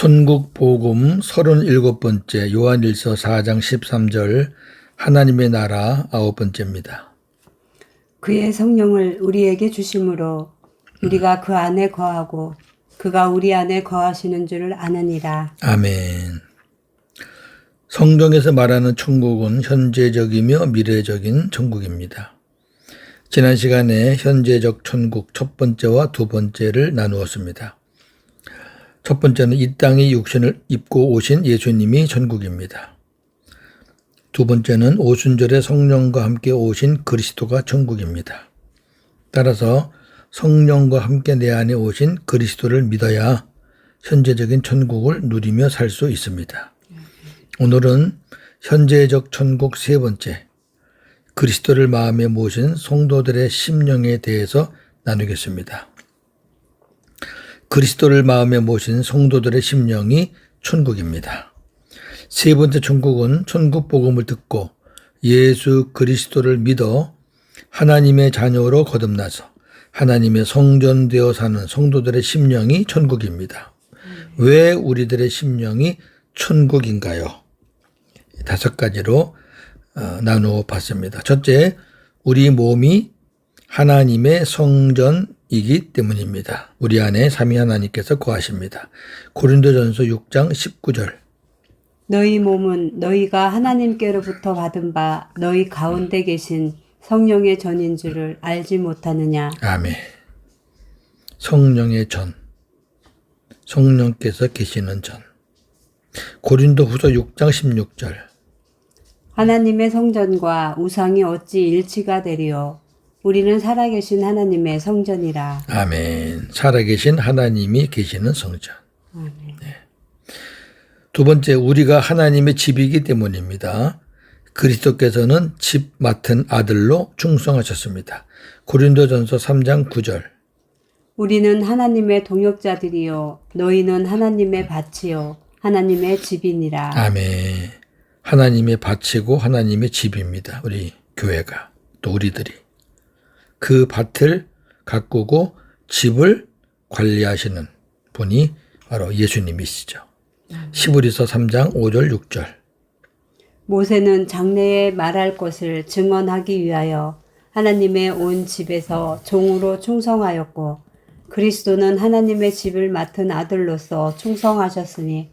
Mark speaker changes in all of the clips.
Speaker 1: 천국 복음 37번째 요한일서 4장 13절 하나님의 나라 9번째입니다.
Speaker 2: 그의 성령을 우리에게 주심으로 우리가 그 안에 거하고 그가 우리 안에 거하시는 줄을 아느니라.
Speaker 1: 아멘. 성경에서 말하는 천국은 현재적이며 미래적인 천국입니다. 지난 시간에 현재적 천국 첫 번째와 두 번째를 나누었습니다. 첫 번째는 이 땅에 육신을 입고 오신 예수님이 천국입니다. 두 번째는 오순절에 성령과 함께 오신 그리스도가 천국입니다. 따라서 성령과 함께 내 안에 오신 그리스도를 믿어야 현재적인 천국을 누리며 살 수 있습니다. 오늘은 현재적 천국 세 번째, 그리스도를 마음에 모신 성도들의 심령에 대해서 나누겠습니다. 그리스도를 마음에 모신 성도들의 심령이 천국입니다. 세 번째 천국은 천국 복음을 듣고 예수 그리스도를 믿어 하나님의 자녀로 거듭나서 하나님의 성전되어 사는 성도들의 심령이 천국입니다. 왜 우리들의 심령이 천국인가요? 5가지로 나누어 봤습니다. 첫째, 우리 몸이 하나님의 성전이기 때문입니다. 우리 안에 삼위 하나님께서 거하십니다. 고린도전서 6장 19절.
Speaker 2: 너희 몸은 너희가 하나님께로부터 받은 바 너희 가운데 계신 성령의 전인 줄을 알지 못하느냐.
Speaker 1: 아멘. 성령의 전. 성령께서 계시는 전. 고린도후서 6장 16절.
Speaker 2: 하나님의 성전과 우상이 어찌 일치가 되리요. 우리는 살아계신 하나님의 성전이라.
Speaker 1: 아멘. 살아계신 하나님이 계시는 성전.
Speaker 2: 아멘.
Speaker 1: 두 번째, 우리가 하나님의 집이기 때문입니다. 그리스도께서는 집 맡은 아들로 충성하셨습니다. 고린도전서 3장 9절.
Speaker 2: 우리는 하나님의 동역자들이요 너희는 하나님의 밭이요 하나님의 집이니라.
Speaker 1: 아멘. 하나님의 밭이고 하나님의 집입니다. 우리 교회가, 또 우리들이. 그 밭을 가꾸고 집을 관리하시는 분이 바로 예수님이시죠. 시브리서 3장 5절 6절.
Speaker 2: 모세는 장래에 말할 것을 증언하기 위하여 하나님의 온 집에서 종으로 충성하였고 그리스도는 하나님의 집을 맡은 아들로서 충성하셨으니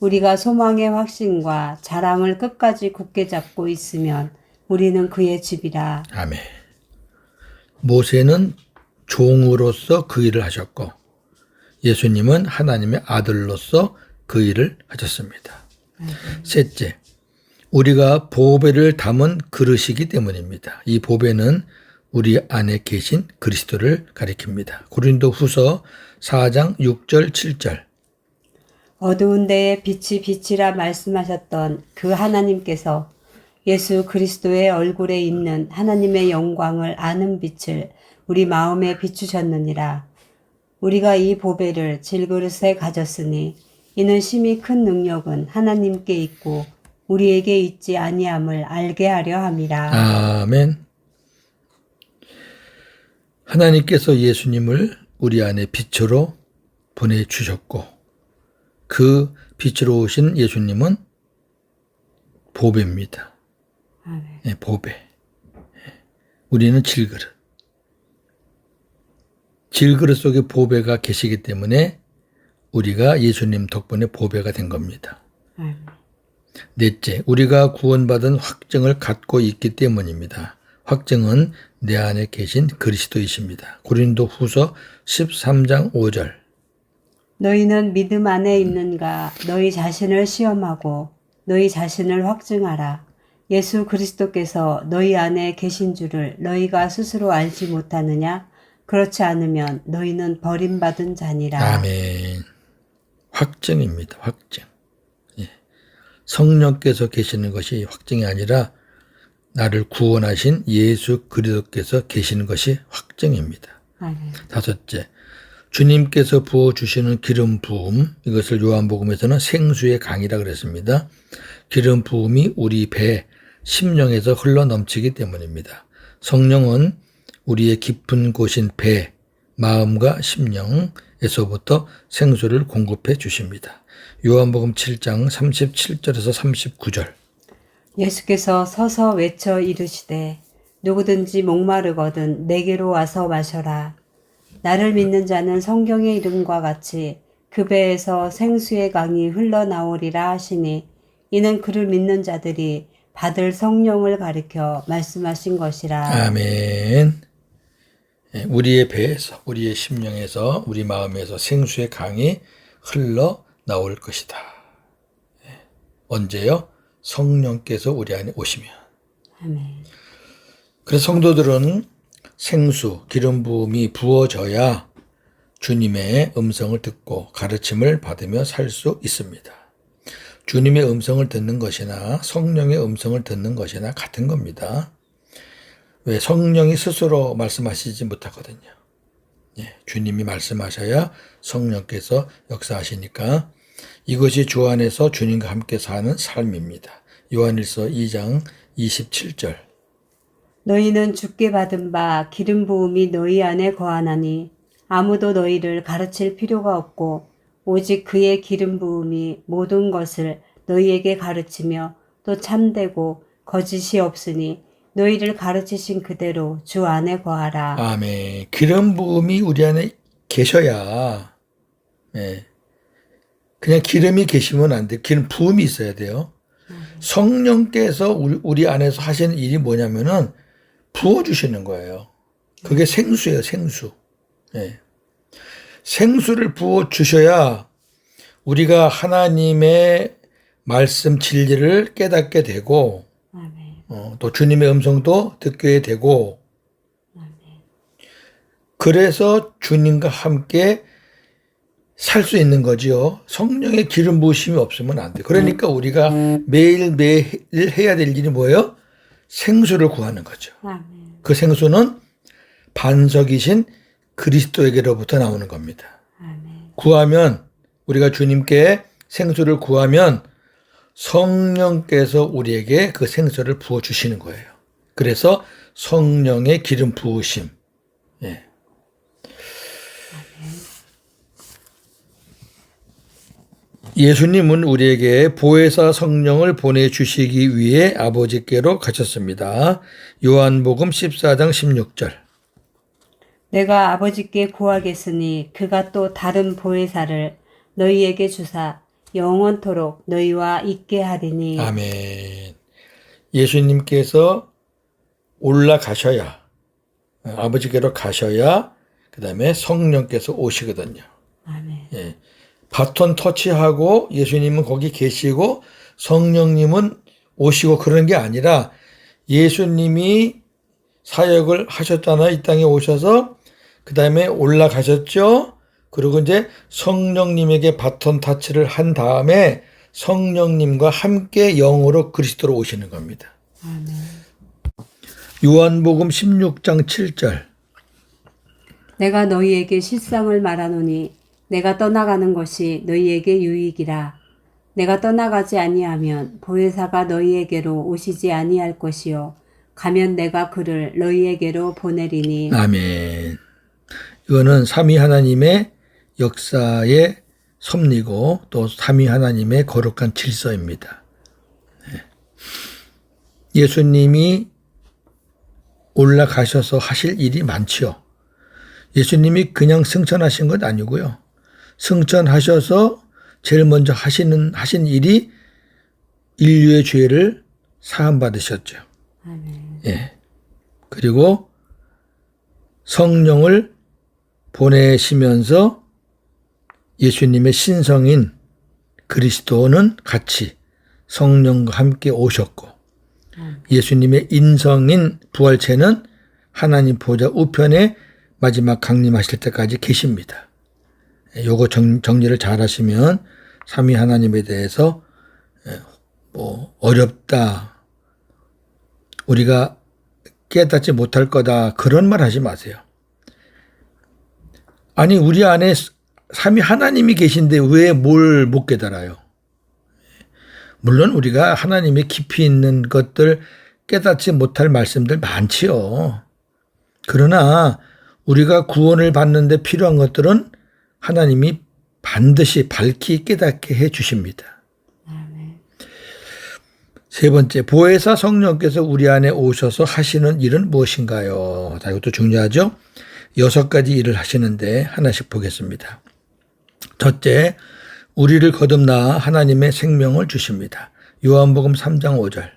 Speaker 2: 우리가 소망의 확신과 자랑을 끝까지 굳게 잡고 있으면 우리는 그의 집이라.
Speaker 1: 아멘. 모세는 종으로서 그 일을 하셨고 예수님은 하나님의 아들로서 그 일을 하셨습니다. 셋째, 우리가 보배를 담은 그릇이기 때문입니다. 이 보배는 우리 안에 계신 그리스도를 가리킵니다. 고린도후서 4장 6절 7절.
Speaker 2: 어두운 데에 빛이 빛이라 말씀하셨던 그 하나님께서 예수 그리스도의 얼굴에 있는 하나님의 영광을 아는 빛을 우리 마음에 비추셨느니라. 우리가 이 보배를 질그릇에 가졌으니 이는 심히 큰 능력은 하나님께 있고 우리에게 있지 아니함을 알게 하려 함이라.
Speaker 1: 아멘. 하나님께서 예수님을 우리 안에 빛으로 보내주셨고 그 빛으로 오신 예수님은 보배입니다. 네, 보배. 우리는 질그릇. 질그릇 속에 보배가 계시기 때문에 우리가 예수님 덕분에 보배가 된 겁니다. 넷째, 우리가 구원받은 확증을 갖고 있기 때문입니다. 확증은 내 안에 계신 그리스도이십니다. 고린도후서 13장 5절.
Speaker 2: 너희는 믿음 안에 있는가 너희 자신을 시험하고 너희 자신을 확증하라. 예수 그리스도께서 너희 안에 계신 줄을 너희가 스스로 알지 못하느냐? 그렇지 않으면 너희는 버림받은 자니라.
Speaker 1: 아멘. 확증입니다. 확증. 예. 성령께서 계시는 것이 확증이 아니라 나를 구원하신 예수 그리스도께서 계시는 것이 확증입니다.
Speaker 2: 아멘.
Speaker 1: 다섯째, 주님께서 부어주시는 기름 부음, 이것을 요한복음에서는 생수의 강이라 그랬습니다. 기름 부음이 우리 배, 심령에서 흘러 넘치기 때문입니다. 성령은 우리의 깊은 곳인 배, 마음과 심령에서부터 생수를 공급해 주십니다. 요한복음 7장 37절에서 39절.
Speaker 2: 예수께서 서서 외쳐 이르시되 누구든지 목마르거든 내게로 와서 마셔라. 나를 믿는 자는 성경의 이름과 같이 그 배에서 생수의 강이 흘러나오리라 하시니 이는 그를 믿는 자들이 받을 성령을 가리켜 말씀하신 것이라.
Speaker 1: 아멘. 우리의 배에서, 우리의 심령에서, 우리 마음에서 생수의 강이 흘러나올 것이다. 언제요? 성령께서 우리 안에 오시면.
Speaker 2: 아멘.
Speaker 1: 그래서 성도들은 생수, 기름 부음이 부어져야 주님의 음성을 듣고 가르침을 받으며 살 수 있습니다. 주님의 음성을 듣는 것이나 성령의 음성을 듣는 것이나 같은 겁니다. 왜? 성령이 스스로 말씀하시지 못하거든요. 주님이 말씀하셔야 성령께서 역사하시니까 이것이 주 안에서 주님과 함께 사는 삶입니다. 요한일서 2장 27절.
Speaker 2: 너희는 주께 받은 바 기름 부음이 너희 안에 거하나니 아무도 너희를 가르칠 필요가 없고 오직 그의 기름 부음이 모든 것을 너희에게 가르치며 또 참되고 거짓이 없으니 너희를 가르치신 그대로 주 안에 거하라.
Speaker 1: 아멘. 기름 부음이 우리 안에 계셔야, 그냥 기름이 계시면 안 돼. 기름 부음이 있어야 돼요. 성령께서 우리 안에서 하시는 일이 뭐냐면은 부어주시는 거예요. 그게 생수예요, 생수. 생수를 부어주셔야 우리가 하나님의 말씀 진리를 깨닫게 되고, 또 주님의 음성도 듣게 되고, 그래서 주님과 함께 살 수 있는 거지요. 성령의 기름 부으심이 없으면 안 돼. 그러니까 우리가 매일매일 해야 될 일이 뭐예요? 생수를 구하는 거죠. 그 생수는 반석이신 그리스도에게로부터 나오는 겁니다. 구하면, 우리가 주님께 생수를 구하면 성령께서 우리에게 그 생수를 부어주시는 거예요. 그래서 성령의 기름 부으심. 예수님은 우리에게 보혜사 성령을 보내주시기 위해 아버지께로 가셨습니다. 요한복음 14장 16절.
Speaker 2: 내가 아버지께 구하겠으니 그가 또 다른 보혜사를 너희에게 주사 영원토록 너희와 있게 하리니.
Speaker 1: 아멘. 예수님께서 올라가셔야, 아버지께로 가셔야 그 다음에 성령께서 오시거든요.
Speaker 2: 아멘.
Speaker 1: 바톤 터치하고 예수님은 거기 계시고 성령님은 오시고 그런 게 아니라 예수님이 사역을 하셨잖아요. 이 땅에 오셔서 그 다음에 올라가셨죠. 그리고 이제 성령님에게 바톤 터치를 한 다음에 성령님과 함께 영으로 그리스도로 오시는 겁니다.
Speaker 2: 아멘.
Speaker 1: 요한복음 16장 7절.
Speaker 2: 내가 너희에게 실상을 말하노니 내가 떠나가는 것이 너희에게 유익이라. 내가 떠나가지 아니하면 보혜사가 너희에게로 오시지 아니할 것이요 가면 내가 그를 너희에게로 보내리니.
Speaker 1: 아멘. 이거는 삼위 하나님의 역사의 섭리고 또 삼위 하나님의 거룩한 질서입니다. 예수님이 올라가셔서 하실 일이 많지요. 예수님이 그냥 승천하신 것 아니고요. 승천하셔서 제일 먼저 하신 일이 인류의 죄를 사함받으셨죠.
Speaker 2: 아멘.
Speaker 1: 그리고 성령을 보내시면서 예수님의 신성인 그리스도는 같이 성령과 함께 오셨고, 예수님의 인성인 부활체는 하나님 보좌 우편에 마지막 강림하실 때까지 계십니다. 요거 정리를 잘 하시면 삼위 하나님에 대해서 어렵다, 우리가 깨닫지 못할 거다, 그런 말 하지 마세요. 아니, 우리 안에 삼위 하나님이 계신데 왜 뭘 못 깨달아요? 물론 우리가 하나님의 깊이 있는 것들 깨닫지 못할 말씀들 많지요. 그러나 우리가 구원을 받는 데 필요한 것들은 하나님이 반드시 밝히 깨닫게 해 주십니다.
Speaker 2: 아멘.
Speaker 1: 세 번째, 보혜사 성령께서 우리 안에 오셔서 하시는 일은 무엇인가요? 자, 이것도 중요하죠. 6가지 일을 하시는데 하나씩 보겠습니다. 첫째, 우리를 거듭나 하나님의 생명을 주십니다. 요한복음 3장 5절.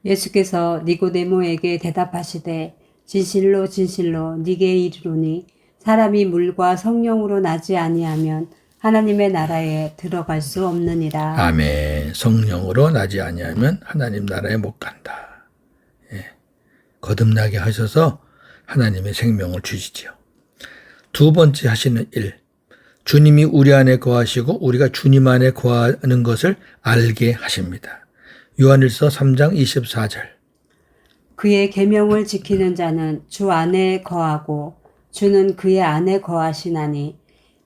Speaker 2: 예수께서 니고데모에게 대답하시되 진실로 진실로 네게 이르노니 사람이 물과 성령으로 나지 아니하면 하나님의 나라에 들어갈 수 없느니라.
Speaker 1: 아멘. 성령으로 나지 아니하면 하나님 나라에 못 간다. 예. 거듭나게 하셔서 하나님의 생명을 주시지요. 두 번째 하시는 일. 주님이 우리 안에 거하시고 우리가 주님 안에 거하는 것을 알게 하십니다. 요한일서 3장 24절.
Speaker 2: 그의 계명을 지키는 자는 주 안에 거하고 주는 그의 안에 거하시나니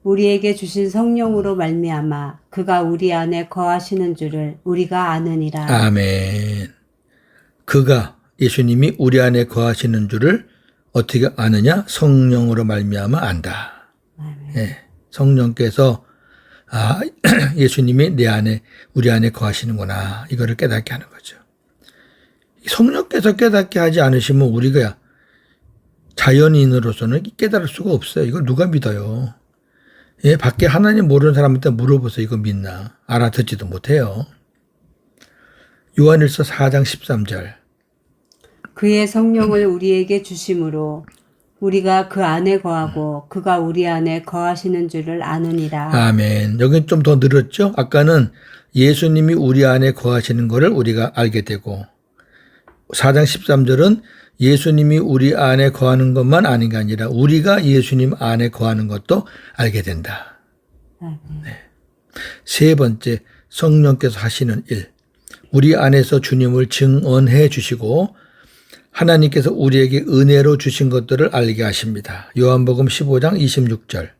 Speaker 2: 우리에게 주신 성령으로 말미암아 그가 우리 안에 거하시는 줄을 우리가 아느니라.
Speaker 1: 아멘. 그가 예수님이 우리 안에 거하시는 줄을 어떻게 아느냐? 성령으로 말미암아 안다.
Speaker 2: 아멘.
Speaker 1: 예. 성령께서 예수님이 내 안에 우리 안에 거하시는구나. 이거를 깨닫게 하는 거죠. 성령께서 깨닫게 하지 않으시면 우리가 자연인으로서는 깨달을 수가 없어요. 이걸 누가 믿어요? 예, 밖에 하나님 모르는 사람한테 물어보세요. 이거 믿나? 알아듣지도 못해요. 요한일서 4장 13절.
Speaker 2: 그의 성령을 우리에게 주심으로 우리가 그 안에 거하고 그가 우리 안에 거하시는 줄을 아느니라.
Speaker 1: 아멘. 여긴 좀 더 늘었죠? 아까는 예수님이 우리 안에 거하시는 것을 우리가 알게 되고 4장 13절은 예수님이 우리 안에 거하는 것만 아닌 게 아니라 우리가 예수님 안에 거하는 것도 알게 된다. 네. 세 번째, 성령께서 하시는 일. 우리 안에서 주님을 증언해 주시고 하나님께서 우리에게 은혜로 주신 것들을 알게 하십니다. 요한복음 15장 26절.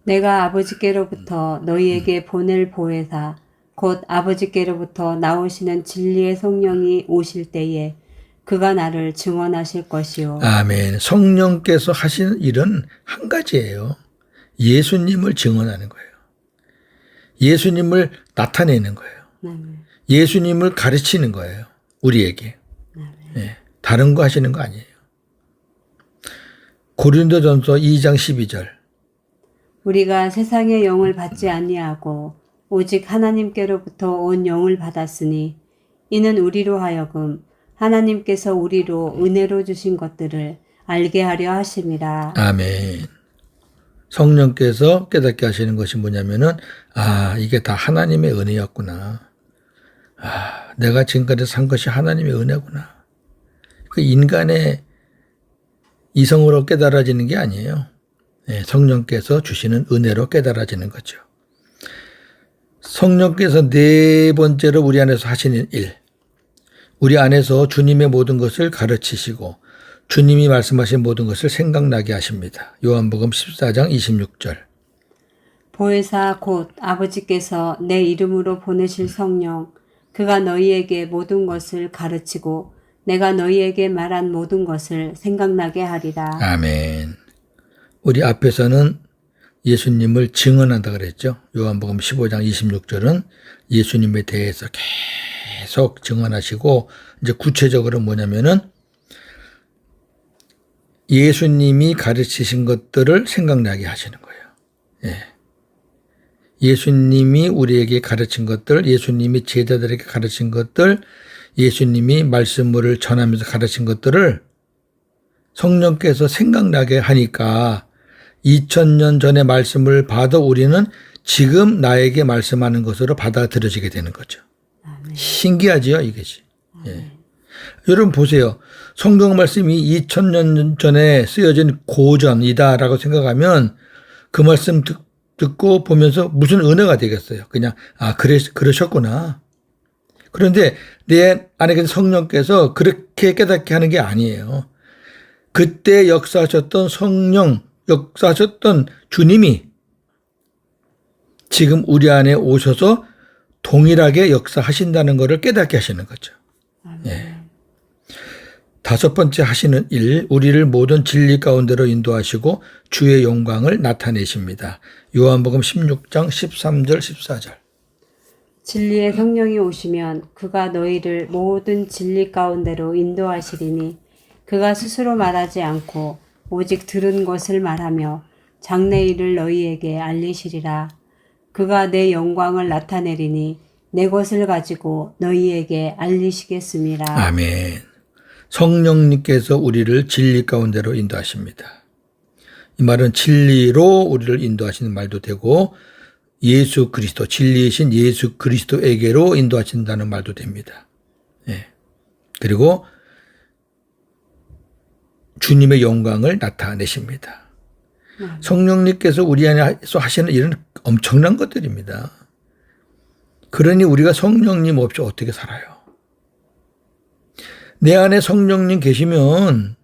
Speaker 2: 내가 아버지께로부터 너희에게 보낼 보혜사 곧 아버지께로부터 나오시는 진리의 성령이 오실 때에 그가 나를 증언하실 것이요.
Speaker 1: 아멘. 성령께서 하시는 일은 한 가지예요. 예수님을 증언하는 거예요. 예수님을 나타내는 거예요.
Speaker 2: 아멘.
Speaker 1: 예수님을 가르치는 거예요. 우리에게. 예, 다른 거 하시는 거 아니에요. 고린도전서 2장 12절.
Speaker 2: 우리가 세상의 영을 받지 아니하고 오직 하나님께로부터 온 영을 받았으니 이는 우리로 하여금 하나님께서 우리로 은혜로 주신 것들을 알게 하려 하심이라.
Speaker 1: 아멘. 성령께서 깨닫게 하시는 것이 뭐냐면은 이게 다 하나님의 은혜였구나. 내가 지금까지 산 것이 하나님의 은혜구나. 그 인간의 이성으로 깨달아지는 게 아니에요. 네, 성령께서 주시는 은혜로 깨달아지는 거죠. 성령께서 네 번째로 우리 안에서 하시는 일. 우리 안에서 주님의 모든 것을 가르치시고 주님이 말씀하신 모든 것을 생각나게 하십니다. 요한복음 14장 26절.
Speaker 2: 보혜사 곧 아버지께서 내 이름으로 보내실 성령 그가 너희에게 모든 것을 가르치고 내가 너희에게 말한 모든 것을 생각나게 하리라.
Speaker 1: 아멘. 우리 앞에서는 예수님을 증언한다 그랬죠. 요한복음 15장 26절은 예수님에 대해서 계속 증언하시고 이제 구체적으로 뭐냐면은 예수님이 가르치신 것들을 생각나게 하시는 거예요. 예. 예수님이 우리에게 가르친 것들, 예수님이 제자들에게 가르친 것들, 예수님이 말씀을 전하면서 가르친 것들을 성령께서 생각나게 하니까 2000년 전의 말씀을 받아 우리는 지금 나에게 말씀하는 것으로 받아들여지게 되는 거죠.
Speaker 2: 아멘.
Speaker 1: 신기하지요, 이것이. 예. 여러분 보세요. 성경 말씀이 2000년 전에 쓰여진 고전이다라고 생각하면 그 말씀 듣고 보면서 무슨 은혜가 되겠어요. 그냥 그러셨구나. 그런데 내 안에 계신 성령께서 그렇게 깨닫게 하는 게 아니에요. 그때 역사하셨던 성령, 역사하셨던 주님이 지금 우리 안에 오셔서 동일하게 역사하신다는 것을 깨닫게 하시는 거죠. 예. 다섯 번째 하시는 일, 우리를 모든 진리 가운데로 인도하시고 주의 영광을 나타내십니다. 요한복음 16장 13절 14절.
Speaker 2: 진리의 성령이 오시면 그가 너희를 모든 진리 가운데로 인도하시리니 그가 스스로 말하지 않고 오직 들은 것을 말하며 장래일을 너희에게 알리시리라. 그가 내 영광을 나타내리니 내 것을 가지고 너희에게 알리시겠음이라.
Speaker 1: 아멘. 성령님께서 우리를 진리 가운데로 인도하십니다. 이 말은 진리로 우리를 인도하시는 말도 되고 예수 그리스도, 진리이신 예수 그리스도에게로 인도하신다는 말도 됩니다. 예. 그리고 주님의 영광을 나타내십니다. 성령님께서 우리 안에서 하시는 일은 엄청난 것들입니다. 그러니 우리가 성령님 없이 어떻게 살아요? 내 안에 성령님 계시면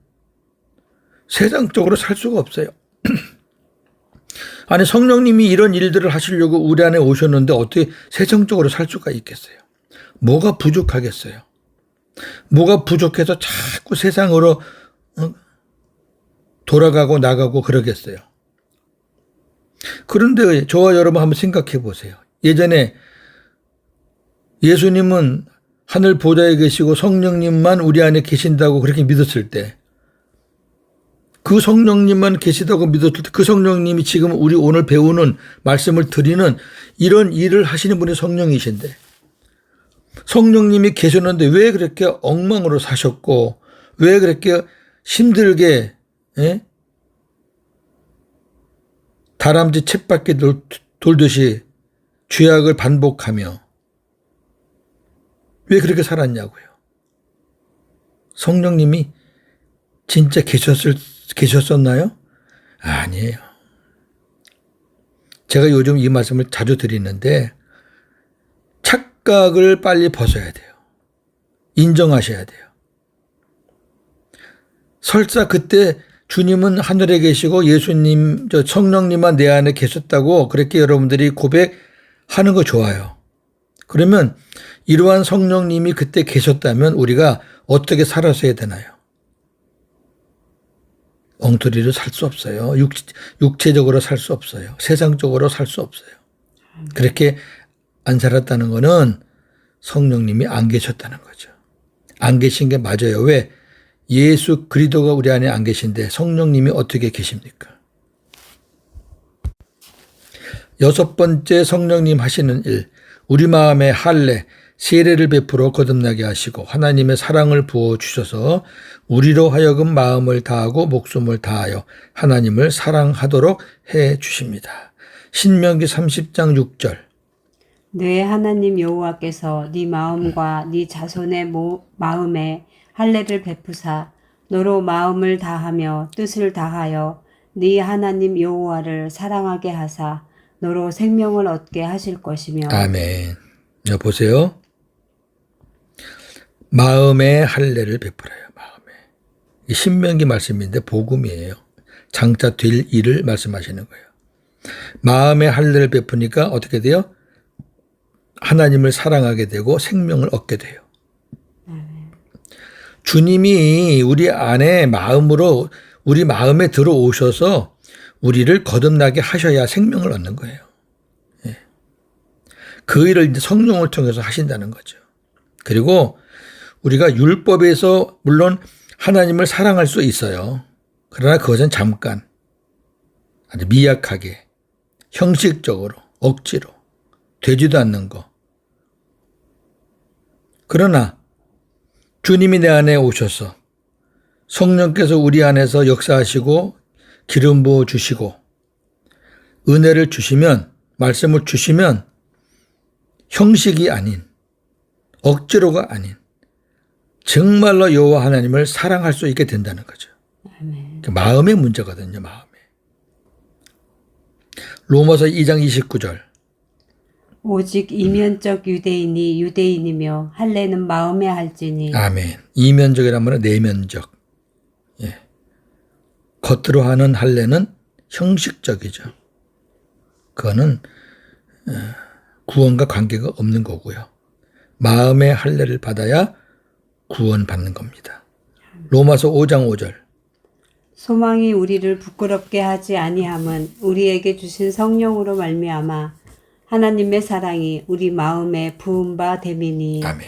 Speaker 1: 세상적으로 살 수가 없어요. 아니 성령님이 이런 일들을 하시려고 우리 안에 오셨는데 어떻게 세상적으로 살 수가 있겠어요? 뭐가 부족하겠어요? 뭐가 부족해서 자꾸 세상으로 돌아가고 나가고 그러겠어요? 그런데 저와 여러분 한번 생각해 보세요. 예전에 예수님은 하늘 보좌에 계시고 성령님만 우리 안에 계신다고 그렇게 믿었을 때, 그 성령님만 계시다고 믿었을 때 그 성령님이 지금 우리 오늘 배우는 말씀을 드리는 이런 일을 하시는 분이 성령이신데, 성령님이 계셨는데 왜 그렇게 엉망으로 사셨고 왜 그렇게 힘들게 다람쥐 쳇바퀴 돌듯이 죄악을 반복하며 왜 그렇게 살았냐고요. 성령님이 진짜 계셨었나요? 아니에요. 제가 요즘 이 말씀을 자주 드리는데 착각을 빨리 벗어야 돼요. 인정하셔야 돼요. 설사 그때 주님은 하늘에 계시고 예수님, 성령님만 내 안에 계셨다고 그렇게 여러분들이 고백하는 거 좋아요. 그러면 이러한 성령님이 그때 계셨다면 우리가 어떻게 살았어야 되나요? 엉터리로 살 수 없어요. 육체적으로 살 수 없어요. 세상적으로 살 수 없어요. 그렇게 안 살았다는 거는 성령님이 안 계셨다는 거죠. 안 계신 게 맞아요. 왜? 예수 그리스도가 우리 안에 안 계신데 성령님이 어떻게 계십니까? 여섯 번째 성령님 하시는 일, 우리 마음에 할례, 세례를 베풀어 거듭나게 하시고 하나님의 사랑을 부어주셔서 우리로 하여금 마음을 다하고 목숨을 다하여 하나님을 사랑하도록 해 주십니다. 신명기 30장 6절.
Speaker 2: 내 하나님 여호와께서 네 마음과 네 자손의 마음에 할례를 베푸사 너로 마음을 다하며 뜻을 다하여 네 하나님 여호와를 사랑하게 하사 너로 생명을 얻게 하실 것이며.
Speaker 1: 아멘. 보세요. 마음에 할례를 베풀어요. 마음에. 이 신명기 말씀인데 복음이에요. 장차 될 일을 말씀하시는 거예요. 마음에 할례를 베푸니까 어떻게 돼요? 하나님을 사랑하게 되고 생명을 얻게 돼요. 주님이 우리 안에 마음으로 우리 마음에 들어오셔서 우리를 거듭나게 하셔야 생명을 얻는 거예요. 그 일을 이제 성령을 통해서 하신다는 거죠. 그리고 우리가 율법에서 물론 하나님을 사랑할 수 있어요. 그러나 그것은 잠깐, 아주 미약하게, 형식적으로, 억지로, 되지도 않는 거. 그러나 주님이 내 안에 오셔서 성령께서 우리 안에서 역사하시고 기름 부어 주시고 은혜를 주시면, 말씀을 주시면 형식이 아닌, 억지로가 아닌 정말로 여호와 하나님을 사랑할 수 있게 된다는 거죠.
Speaker 2: 아멘.
Speaker 1: 마음의 문제거든요. 마음에. 로마서 2장 29절.
Speaker 2: 오직 이면적 유대인이 유대인이며 할례는 마음에 할지니.
Speaker 1: 아멘. 이면적이란 말은 내면적. 예. 겉으로 하는 할례는 형식적이죠. 그거는 구원과 관계가 없는 거고요. 마음의 할례를 받아야 구원받는 겁니다. 로마서 5장 5절.
Speaker 2: 소망이 우리를 부끄럽게 하지 아니함은 우리에게 주신 성령으로 말미암아 하나님의 사랑이 우리 마음에 부은 바 됨이니.
Speaker 1: 아멘.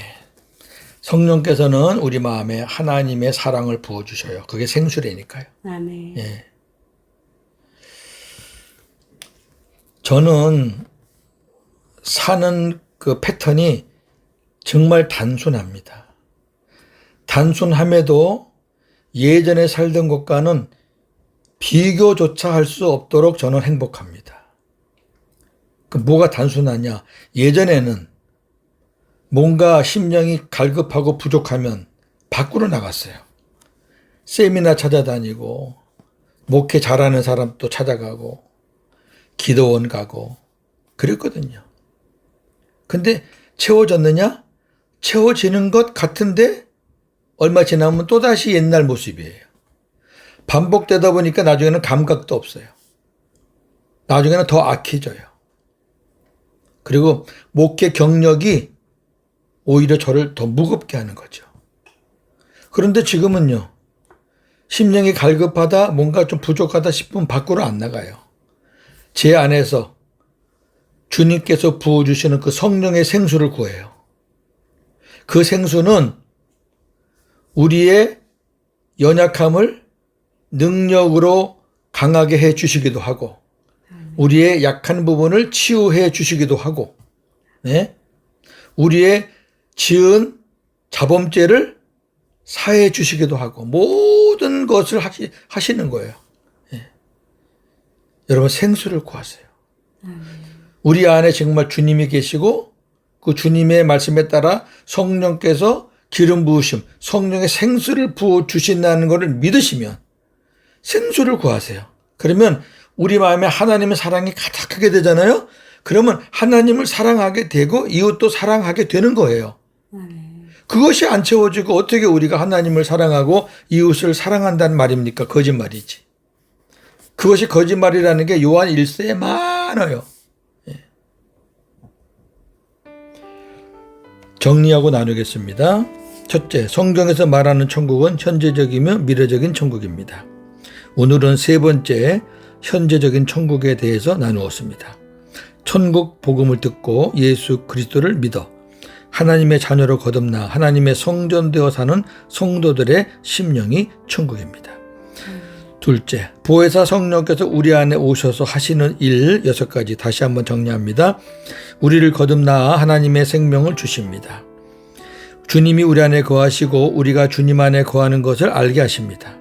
Speaker 1: 성령께서는 우리 마음에 하나님의 사랑을 부어주셔요. 그게 생수래니까요.
Speaker 2: 아멘.
Speaker 1: 예. 저는 사는 그 패턴이 정말 단순합니다. 단순함에도 예전에 살던 것과는 비교조차 할 수 없도록 저는 행복합니다. 그 뭐가 단순하냐? 예전에는 뭔가 심령이 갈급하고 부족하면 밖으로 나갔어요. 세미나 찾아다니고 목회 잘하는 사람도 찾아가고 기도원 가고 그랬거든요. 근데 채워졌느냐? 채워지는 것 같은데 얼마 지나면 또다시 옛날 모습이에요. 반복되다 보니까 나중에는 감각도 없어요. 나중에는 더 악해져요. 그리고 목회 경력이 오히려 저를 더 무겁게 하는 거죠. 그런데 지금은요. 심령이 갈급하다, 뭔가 좀 부족하다 싶으면 밖으로 안 나가요. 제 안에서 주님께서 부어주시는 그 성령의 생수를 구해요. 그 생수는 우리의 연약함을 능력으로 강하게 해 주시기도 하고 우리의 약한 부분을 치유해 주시기도 하고 네? 우리의 지은 자범죄를 사해 주시기도 하고 모든 것을 하시는 거예요. 네. 여러분 생수를 구하세요. 우리 안에 정말 주님이 계시고 그 주님의 말씀에 따라 성령께서 기름 부으심, 성령의 생수를 부어주신다는 것을 믿으시면 생수를 구하세요. 그러면 우리 마음에 하나님의 사랑이 가득하게 되잖아요. 그러면 하나님을 사랑하게 되고 이웃도 사랑하게 되는 거예요. 그것이 안 채워지고 어떻게 우리가 하나님을 사랑하고 이웃을 사랑한다는 말입니까? 거짓말이지. 그것이 거짓말이라는 게 요한 1세에 많아요. 정리하고 나누겠습니다. 첫째, 성경에서 말하는 천국은 현재적이며 미래적인 천국입니다. 오늘은 세 번째, 현재적인 천국에 대해서 나누었습니다. 천국 복음을 듣고 예수 그리스도를 믿어 하나님의 자녀로 거듭나 하나님의 성전되어 사는 성도들의 심령이 천국입니다. 둘째, 보혜사 성령께서 우리 안에 오셔서 하시는 일 6가지 다시 한번 정리합니다. 우리를 거듭나 하나님의 생명을 주십니다. 주님이 우리 안에 거하시고 우리가 주님 안에 거하는 것을 알게 하십니다.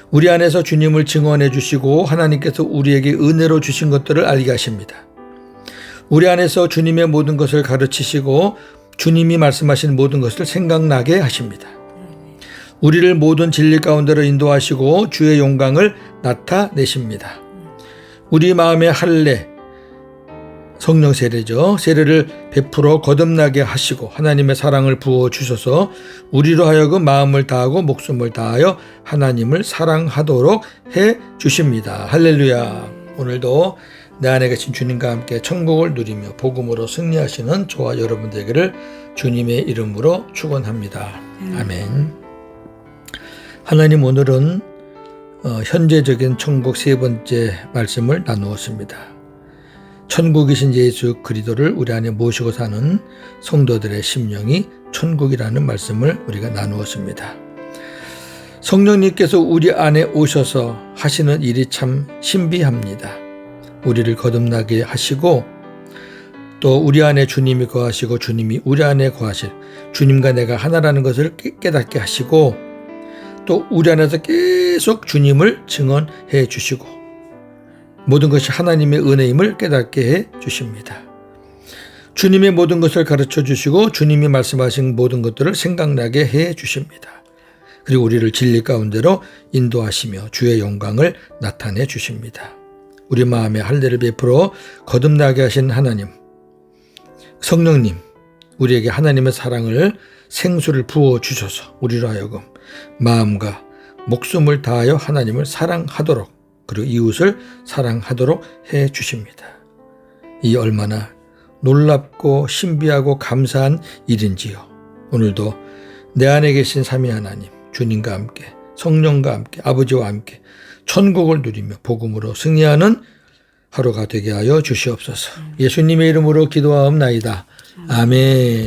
Speaker 1: 우리 안에서 주님을 증언해 주시고 하나님께서 우리에게 은혜로 주신 것들을 알게 하십니다. 우리 안에서 주님의 모든 것을 가르치시고 주님이 말씀하신 모든 것을 생각나게 하십니다. 우리를 모든 진리 가운데로 인도하시고 주의 영광을 나타내십니다. 우리 마음의 할례, 성령 세례죠. 세례를 베풀어 거듭나게 하시고 하나님의 사랑을 부어주셔서 우리로 하여금 마음을 다하고 목숨을 다하여 하나님을 사랑하도록 해 주십니다. 할렐루야. 오늘도 내 안에 계신 주님과 함께 천국을 누리며 복음으로 승리하시는 저와 여러분들에게를 주님의 이름으로 축원합니다. 아멘. 하나님, 오늘은 현재적인 천국 세 번째 말씀을 나누었습니다. 천국이신 예수 그리스도를 우리 안에 모시고 사는 성도들의 심령이 천국이라는 말씀을 우리가 나누었습니다. 성령님께서 우리 안에 오셔서 하시는 일이 참 신비합니다. 우리를 거듭나게 하시고 또 우리 안에 주님이 거하시고 주님이 우리 안에 거하실 주님과 내가 하나라는 것을 깨닫게 하시고 또 우리 안에서 계속 주님을 증언해 주시고 모든 것이 하나님의 은혜임을 깨닫게 해 주십니다. 주님의 모든 것을 가르쳐 주시고 주님이 말씀하신 모든 것들을 생각나게 해 주십니다. 그리고 우리를 진리 가운데로 인도하시며 주의 영광을 나타내 주십니다. 우리 마음에 할례를 베풀어 거듭나게 하신 하나님, 성령님, 우리에게 하나님의 사랑을 생수를 부어 주셔서 우리로 하여금 마음과 목숨을 다하여 하나님을 사랑하도록 그리고 이웃을 사랑하도록 해 주십니다. 이 얼마나 놀랍고 신비하고 감사한 일인지요. 오늘도 내 안에 계신 삼위 하나님, 주님과 함께 성령과 함께 아버지와 함께 천국을 누리며 복음으로 승리하는 하루가 되게 하여 주시옵소서. 예수님의 이름으로 기도하옵나이다. 아멘.